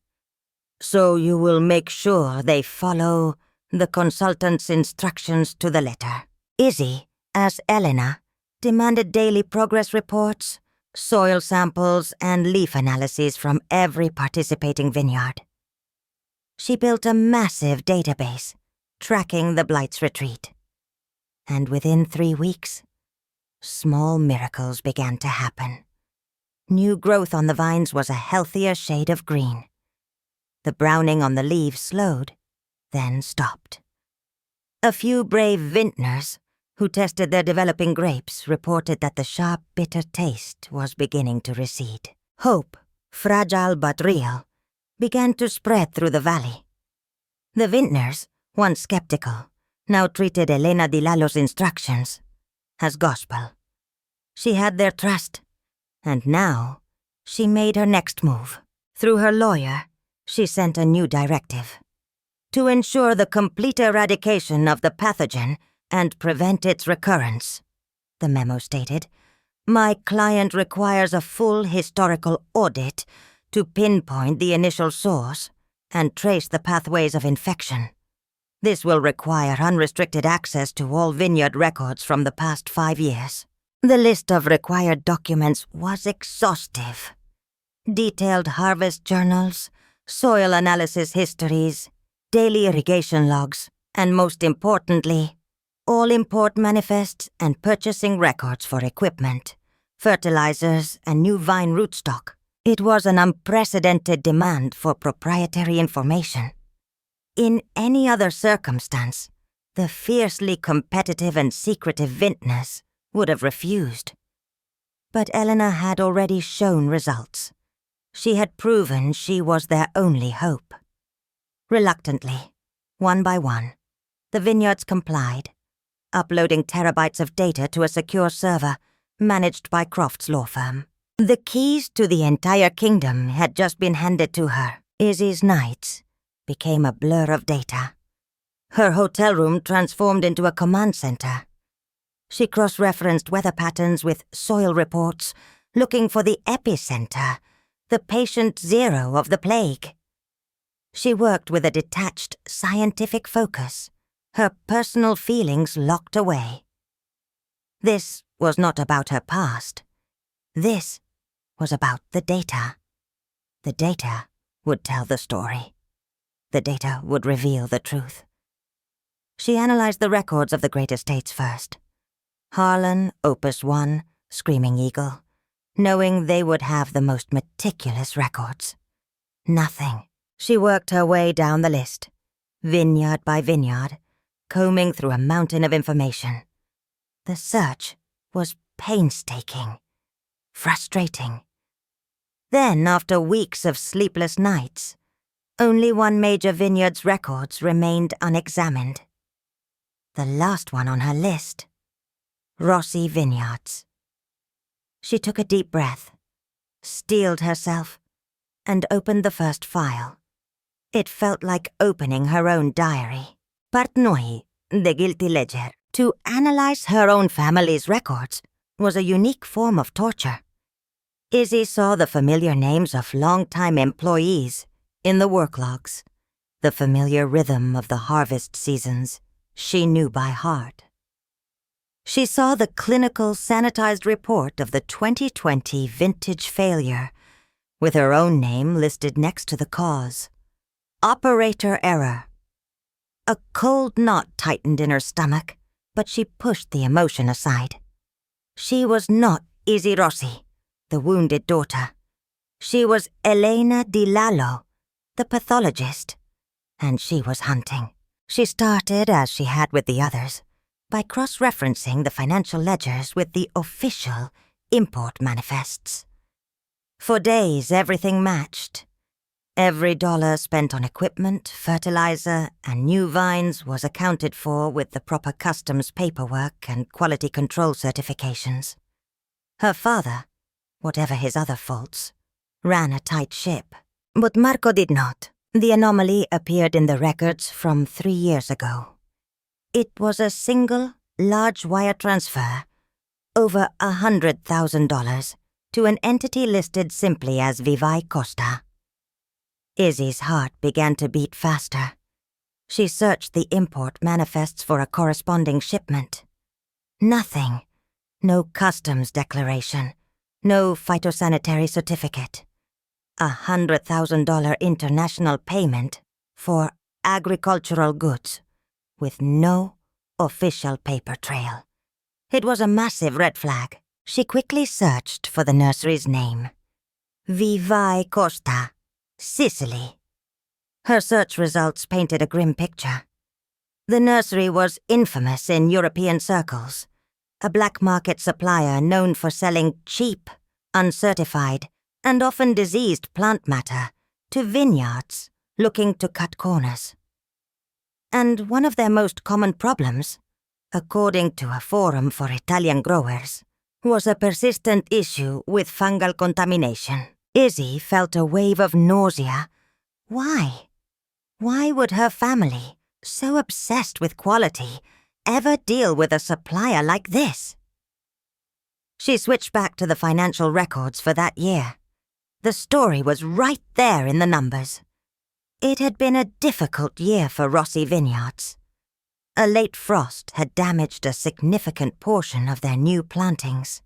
S1: "So you will make sure they follow the consultant's instructions to the letter." Izzy, as Elena, demanded daily progress reports, soil samples, and leaf analyses from every participating vineyard. She built a massive database, tracking the blight's retreat. And within 3 weeks, small miracles began to happen. New growth on the vines was a healthier shade of green. The browning on the leaves slowed, then stopped. A few brave vintners who tested their developing grapes reported that the sharp, bitter taste was beginning to recede. Hope, fragile but real, began to spread through the valley. The vintners, once skeptical, now treated Elena Di Lallo's instructions as gospel. She had their trust, and now she made her next move. Through her lawyer, She sent a new directive. To ensure the complete eradication of the pathogen and prevent its recurrence, the memo stated, my client requires a full historical audit to pinpoint the initial source and trace the pathways of infection. This will require unrestricted access to all Vineyard records from the past 5 years. The list of required documents was exhaustive. Detailed harvest journals, soil analysis histories, daily irrigation logs, and most importantly, all import manifests and purchasing records for equipment, fertilizers, and new vine rootstock. It was an unprecedented demand for proprietary information. In any other circumstance, the fiercely competitive and secretive vintners would have refused. But Eleanor had already shown results. She had proven she was their only hope. Reluctantly, one by one, the vineyards complied, uploading terabytes of data to a secure server managed by Croft's law firm. The keys to the entire kingdom had just been handed to her. Izzy's nights became a blur of data. Her hotel room transformed into a command center. She cross-referenced weather patterns with soil reports, looking for the epicenter, the patient zero of the plague. She worked with a detached, scientific focus, her personal feelings locked away. This was not about her past. This was about the data. The data would tell the story. The data would reveal the truth. She analyzed the records of the great estates first. Harlan, Opus 1, Screaming Eagle, knowing they would have the most meticulous records. Nothing. She worked her way down the list, vineyard by vineyard, combing through a mountain of information. The search was painstaking, frustrating. Then, after weeks of sleepless nights, only one major vineyard's records remained unexamined. The last one on her list, Rossi Vineyards. She took a deep breath, steeled herself, and opened the first file. It felt like opening her own diary. Part Noi, the guilty ledger. To analyze her own family's records was a unique form of torture. Izzy saw the familiar names of long-time employees in the work logs, the familiar rhythm of the harvest seasons she knew by heart. She saw the clinical sanitized report of the 2020 vintage failure, with her own name listed next to the cause. Operator error. A cold knot tightened in her stomach, but she pushed the emotion aside. She was not Izzy Rossi, the wounded daughter. She was Elena Di Lallo, the pathologist, and she was hunting. She started, as she had with the others, by cross-referencing the financial ledgers with the official import manifests. For days, everything matched. Every dollar spent on equipment, fertilizer, and new vines was accounted for with the proper customs paperwork and quality control certifications. Her father, whatever his other faults, ran a tight ship. But Marco did not. The anomaly appeared in the records from 3 years ago. It was a single, large wire transfer, over $100,000, to an entity listed simply as Vivi Costa. Izzy's heart began to beat faster. She searched the import manifests for a corresponding shipment. Nothing. No customs declaration. No phytosanitary certificate. $100,000 international payment for agricultural goods, with no official paper trail. It was a massive red flag. She quickly searched for the nursery's name. Vivi Costa, Sicily. Her search results painted a grim picture. The nursery was infamous in European circles, a black market supplier known for selling cheap, uncertified, and often diseased plant matter to vineyards looking to cut corners. And one of their most common problems, according to a forum for Italian growers, was a persistent issue with fungal contamination. Izzy felt a wave of nausea Why? Why would her family, so obsessed with quality, ever deal with a supplier like this? She switched back to the financial records for that year. The story was right there in the numbers. It had been a difficult year for Rossi Vineyards. A late frost had damaged a significant portion of their new plantings.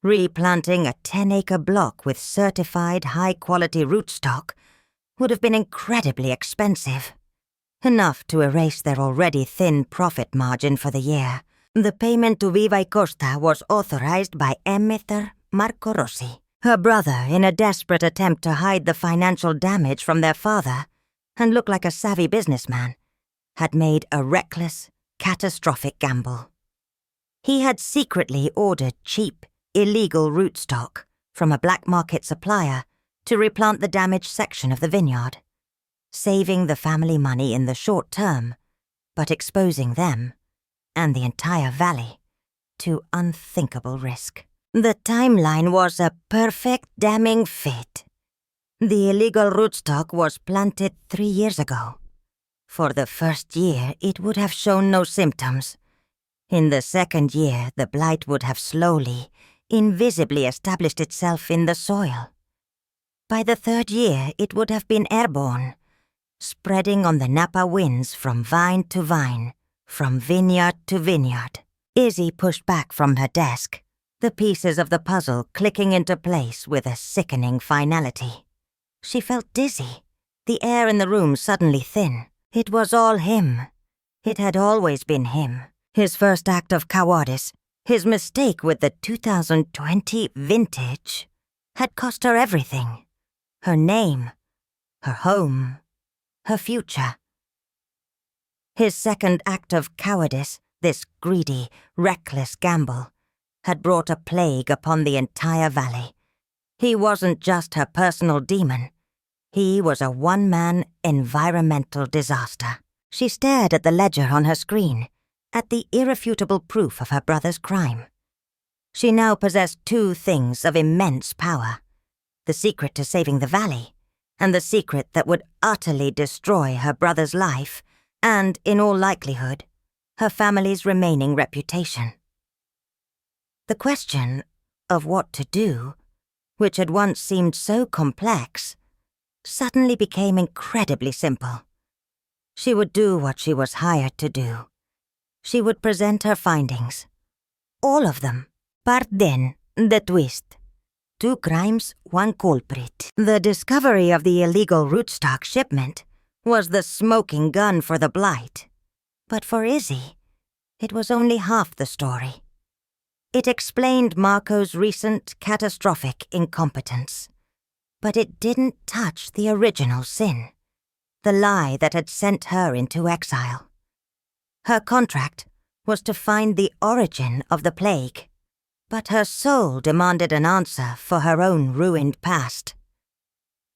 S1: Replanting a 10-acre block with certified high-quality rootstock would have been incredibly expensive. Enough to erase their already thin profit margin for the year. The payment to Viva Costa was authorized by Emitter Marco Rossi. Her brother, in a desperate attempt to hide the financial damage from their father and look like a savvy businessman, had made a reckless, catastrophic gamble. He had secretly ordered cheap, illegal rootstock from a black market supplier to replant the damaged section of the vineyard, saving the family money in the short term, but exposing them, and the entire valley, to unthinkable risk. The timeline was a perfect damning fit. The illegal rootstock was planted 3 years ago. For the first year, it would have shown no symptoms. In the second year, the blight would have slowly, invisibly established itself in the soil. By the third year, it would have been airborne, spreading on the Napa winds from vine to vine, from vineyard to vineyard. Izzy pushed back from her desk, the pieces of the puzzle clicking into place with a sickening finality. She felt dizzy, the air in the room suddenly thin. It was all him. It had always been him. His first act of cowardice, his mistake with the 2020 vintage, had cost her everything. Her name, her home, her future. His second act of cowardice, this greedy, reckless gamble, had brought a plague upon the entire valley. He wasn't just her personal demon. He was a one-man environmental disaster. She stared at the ledger on her screen, at the irrefutable proof of her brother's crime. She now possessed 2 things of immense power: the secret to saving the valley, and the secret that would utterly destroy her brother's life and, in all likelihood, her family's remaining reputation. The question of what to do, which had once seemed so complex, suddenly became incredibly simple. She would do what she was hired to do. She would present her findings. All of them. But then, the twist. 2 crimes, 1 culprit. The discovery of the illegal rootstock shipment was the smoking gun for the blight. But for Izzy, it was only half the story. It explained Marco's recent catastrophic incompetence. But it didn't touch the original sin, the lie that had sent her into exile. Her contract was to find the origin of the plague, but her soul demanded an answer for her own ruined past.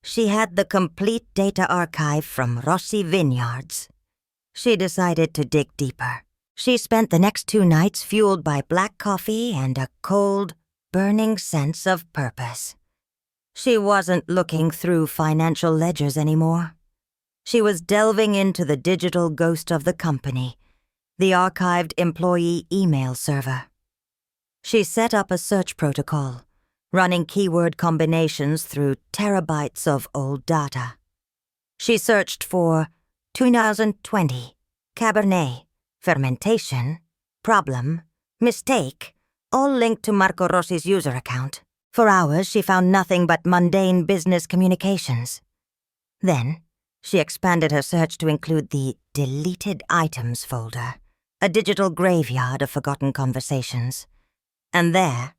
S1: She had the complete data archive from Rossi Vineyards. She decided to dig deeper. She spent the next 2 nights fueled by black coffee and a cold, burning sense of purpose. She wasn't looking through financial ledgers anymore. She was delving into the digital ghost of the company, the archived employee email server. She set up a search protocol, running keyword combinations through terabytes of old data. She searched for 2020, Cabernet, fermentation, problem, mistake, all linked to Marco Rossi's user account. For hours, she found nothing but mundane business communications. Then, she expanded her search to include the deleted items folder, a digital graveyard of forgotten conversations. And there,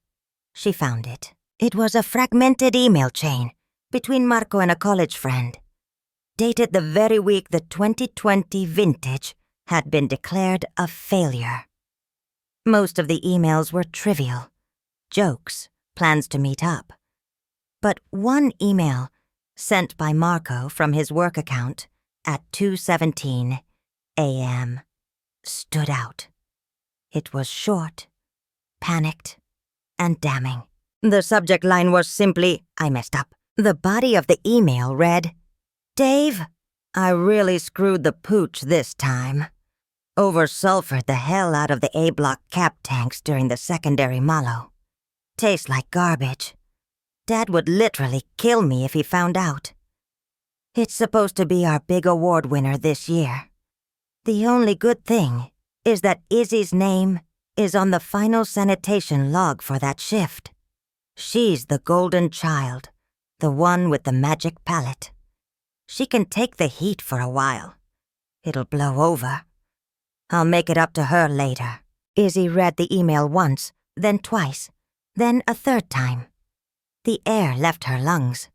S1: she found it. It was a fragmented email chain between Marco and a college friend, dated the very week the 2020 vintage had been declared a failure. Most of the emails were trivial, jokes, plans to meet up. But one email, sent by Marco from his work account at 2:17 a.m., stood out. It was short, panicked, and damning. The subject line was simply, "I messed up." The body of the email read, Dave, I really screwed the pooch this time. Over-sulfured the hell out of the A-block cap tanks during the secondary malo. Tastes like garbage. Dad would literally kill me if he found out. It's supposed to be our big award winner this year. The only good thing is that Izzy's name is on the final sanitation log for that shift. She's the golden child, the one with the magic palette. She can take the heat for a while. It'll blow over. I'll make it up to her later. Izzy read the email once, then twice, then a third time. The air left her lungs.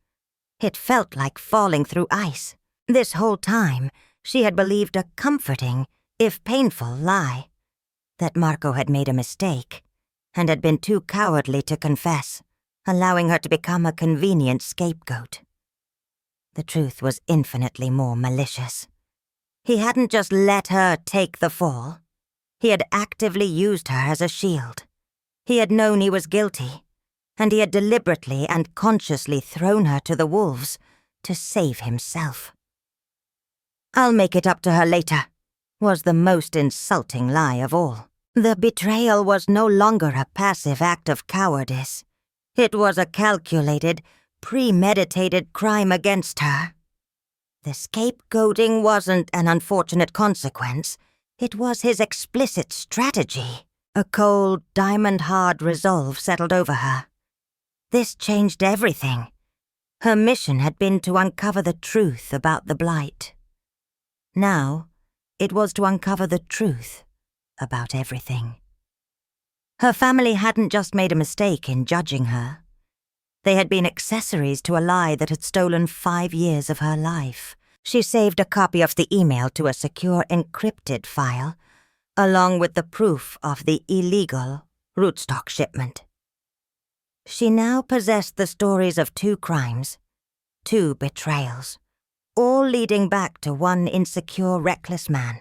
S1: It felt like falling through ice. This whole time, she had believed a comforting, if painful, lie. That Marco had made a mistake, and had been too cowardly to confess, allowing her to become a convenient scapegoat. The truth was infinitely more malicious. He hadn't just let her take the fall. He had actively used her as a shield. He had known he was guilty, and he had deliberately and consciously thrown her to the wolves to save himself. "I'll make it up to her later," was the most insulting lie of all. The betrayal was no longer a passive act of cowardice. It was a calculated, premeditated crime against her. The scapegoating wasn't an unfortunate consequence. It was his explicit strategy. A cold, diamond-hard resolve settled over her. This changed everything. Her mission had been to uncover the truth about the blight. Now, it was to uncover the truth about everything. Her family hadn't just made a mistake in judging her. They had been accessories to a lie that had stolen 5 years of her life. She saved a copy of the email to a secure encrypted file, along with the proof of the illegal rootstock shipment. She now possessed the stories of 2 crimes, 2 betrayals, all leading back to one insecure, reckless man.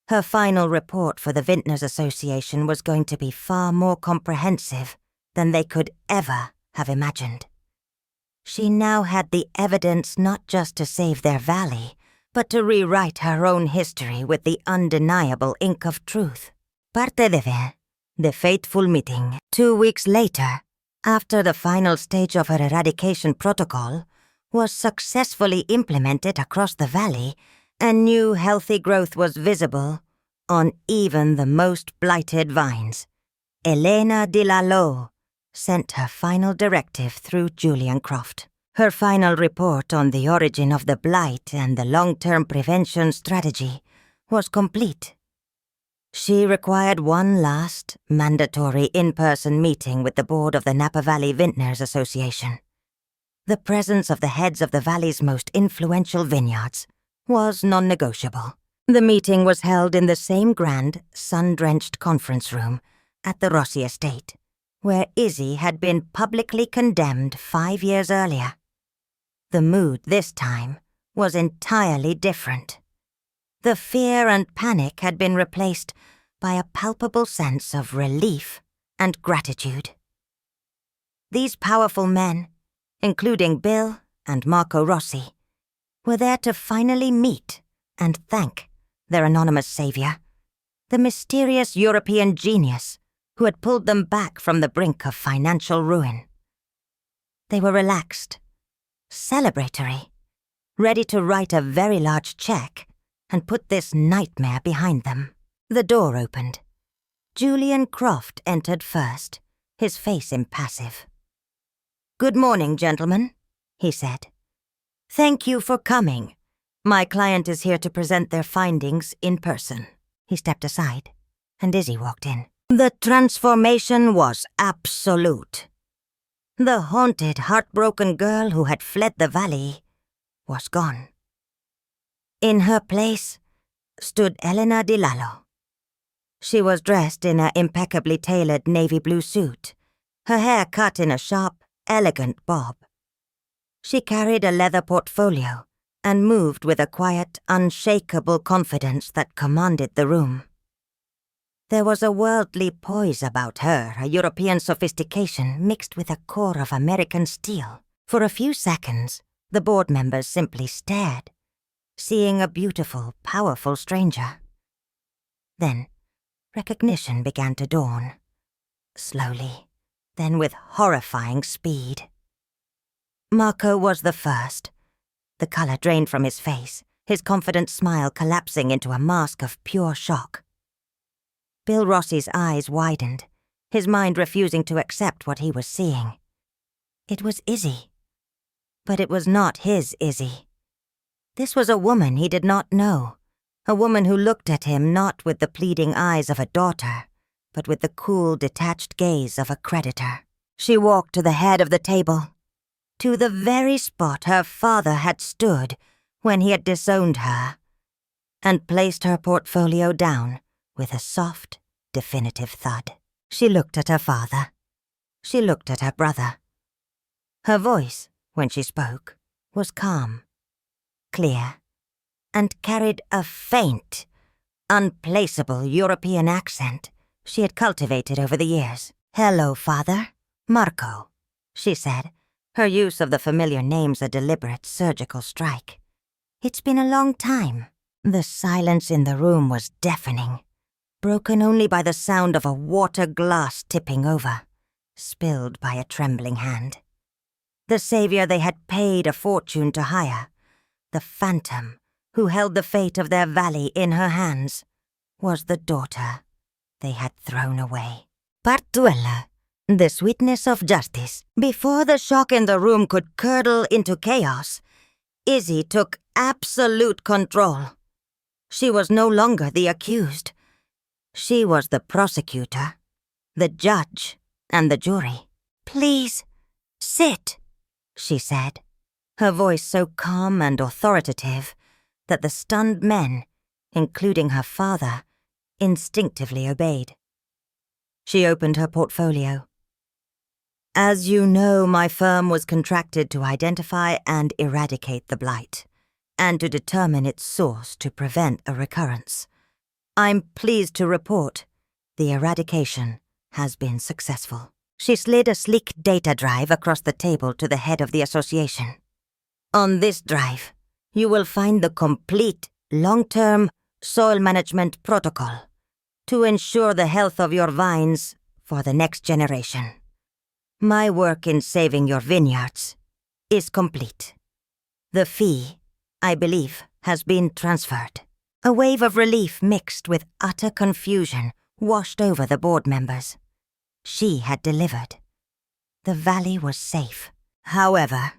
S1: Her final report for the Vintners Association was going to be far more comprehensive than they could ever have imagined. She now had the evidence not just to save their valley, but to rewrite her own history with the undeniable ink of truth. Parte de ve, the fateful meeting. 2 weeks later, after the final stage of her eradication protocol was successfully implemented across the valley, and new healthy growth was visible on even the most blighted vines, Elena de la Lo sent her final directive through Julian Croft. Her final report on the origin of the blight and the long-term prevention strategy was complete. She required one last, mandatory in-person meeting with the board of the Napa Valley Vintners Association. The presence of the heads of the valley's most influential vineyards was non-negotiable. The meeting was held in the same grand, sun-drenched conference room at the Rossi estate, where Izzy had been publicly condemned 5 years earlier. The mood this time was entirely different. The fear and panic had been replaced by a palpable sense of relief and gratitude. These powerful men, including Bill and Marco Rossi, were there to finally meet and thank their anonymous savior, the mysterious European genius who had pulled them back from the brink of financial ruin. They were relaxed, celebratory, ready to write a very large check and put this nightmare behind them. The door opened. Julian Croft entered first, his face impassive. "Good morning, gentlemen," he said. "Thank you for coming. My client is here to present their findings in person." He stepped aside, and Izzy walked in. The transformation was absolute. The haunted, heartbroken girl who had fled the valley was gone. In her place stood Elena Di Lallo. She was dressed in an impeccably tailored navy blue suit, her hair cut in a sharp, elegant bob. She carried a leather portfolio and moved with a quiet, unshakable confidence that commanded the room. There was a worldly poise about her, a European sophistication mixed with a core of American steel. For a few seconds, The board members simply stared, seeing a beautiful, powerful stranger. Then, recognition began to dawn. Slowly, then with horrifying speed. Marco was the first. The color drained from his face, his confident smile collapsing into a mask of pure shock. Bill Rossi's eyes widened, his mind refusing to accept what he was seeing. It was Izzy. But it was not his Izzy. This was a woman he did not know, a woman who looked at him not with the pleading eyes of a daughter, but with the cool, detached gaze of a creditor. She walked to the head of the table, to the very spot her father had stood when he had disowned her, and placed her portfolio down with a soft, definitive thud. She looked at her father. She looked at her brother. Her voice, when she spoke, was calm, clear, and carried a faint, unplaceable European accent she had cultivated over the years. "Hello, Father. Marco," she said, her use of the familiar names a deliberate surgical strike. "It's been a long time." The silence in the room was deafening, broken only by the sound of a water glass tipping over, spilled by a trembling hand. The savior they had paid a fortune to hire, the phantom who held the fate of their valley in her hands, was the daughter they had thrown away. Partuella, the sweetness of justice. Before the shock in the room could curdle into chaos, Izzy took absolute control. She was no longer the accused. She was the prosecutor, the judge, and the jury. "Please, sit," she said, her voice so calm and authoritative that the stunned men, including her father, instinctively obeyed. She opened her portfolio. "As you know, my firm was contracted to identify and eradicate the blight, and to determine its source to prevent a recurrence. I'm pleased to report the eradication has been successful." She slid a sleek data drive across the table to the head of the association. "On this drive, you will find the complete, long-term soil management protocol to ensure the health of your vines for the next generation. My work in saving your vineyards is complete. The fee, I believe, has been transferred." A wave of relief mixed with utter confusion washed over the board members. She had delivered. The valley was safe. "However,"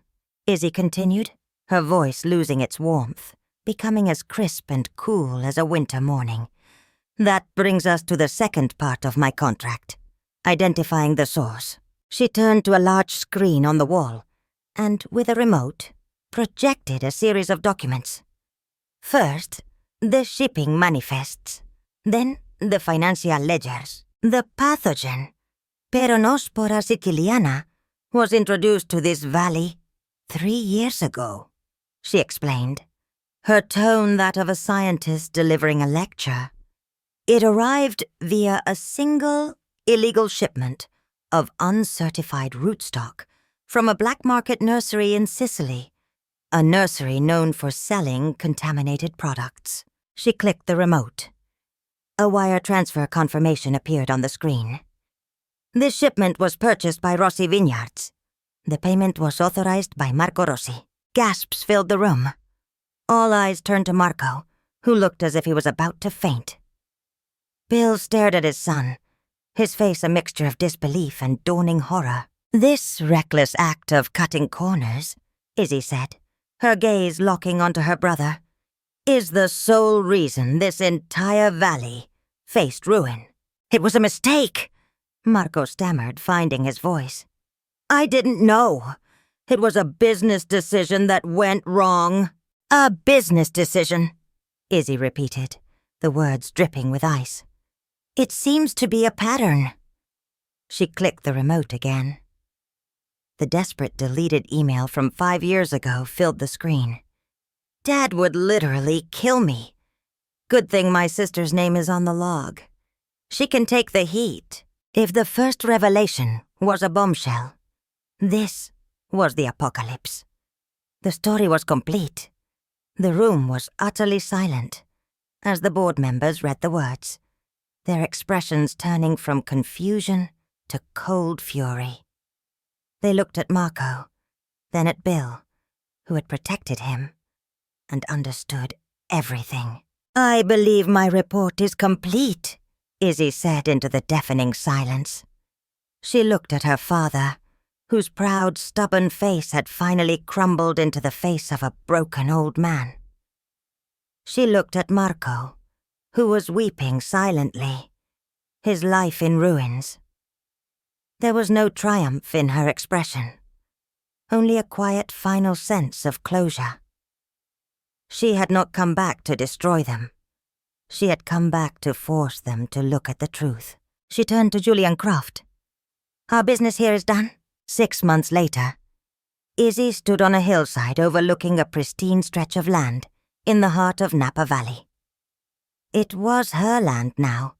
S1: Izzy continued, her voice losing its warmth, becoming as crisp and cool as a winter morning, "that brings us to the second part of my contract, identifying the source." She turned to a large screen on the wall, and with a remote, projected a series of documents. First, the shipping manifests, then the financial ledgers. The pathogen, Peronospora siciliana, was introduced to this valley 3 years ago, she explained, her tone that of a scientist delivering a lecture. It arrived via a single illegal shipment of uncertified rootstock from a black market nursery in Sicily, a nursery known for selling contaminated products. She clicked the remote. A wire transfer confirmation appeared on the screen. This shipment was purchased by Rossi Vineyards. The payment was authorized by Marco Rossi. Gasps filled the room. All eyes turned to Marco, who looked as if he was about to faint. Bill stared at his son, his face a mixture of disbelief and dawning horror. "This reckless act of cutting corners," Izzy said, her gaze locking onto her brother, "is the sole reason this entire valley faced ruin." "It was a mistake," Marco stammered, finding his voice. "I didn't know. It was a business decision that went wrong." "A business decision," Izzy repeated, the words dripping with ice. "It seems to be a pattern." She clicked the remote again. The desperate deleted email from 5 years ago filled the screen. "Dad would literally kill me. Good thing my sister's name is on the log. She can take the heat." If the first revelation was a bombshell, this was the apocalypse. The story was complete. The room was utterly silent as the board members read the words, their expressions turning from confusion to cold fury. They looked at Marco, then at Bill, who had protected him, and understood everything. "I believe my report is complete," Izzy said into the deafening silence. She looked at her father, whose proud, stubborn face had finally crumbled into the face of a broken old man. She looked at Marco, who was weeping silently, his life in ruins. There was no triumph in her expression, only a quiet final sense of closure. She had not come back to destroy them. She had come back to force them to look at the truth. She turned to Julian Croft. "Our business here is done." 6 months later, Izzy stood on a hillside overlooking a pristine stretch of land in the heart of Napa Valley. It was her land now,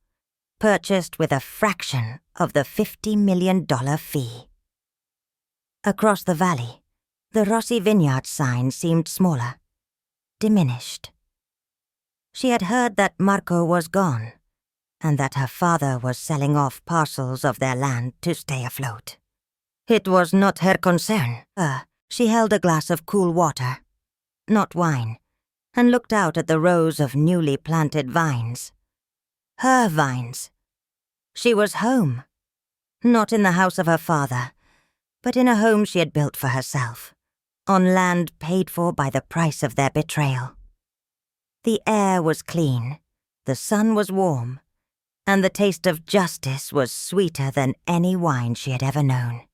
S1: purchased with a fraction of the $50 million fee. Across the valley, the Rossi Vineyard sign seemed smaller, diminished. She had heard that Marco was gone, and that her father was selling off parcels of their land to stay afloat. It was not her concern. She held a glass of cool water, not wine, and looked out at the rows of newly planted vines. Her vines. She was home. Not in the house of her father, but in a home she had built for herself, on land paid for by the price of their betrayal. The air was clean, the sun was warm, and the taste of justice was sweeter than any wine she had ever known.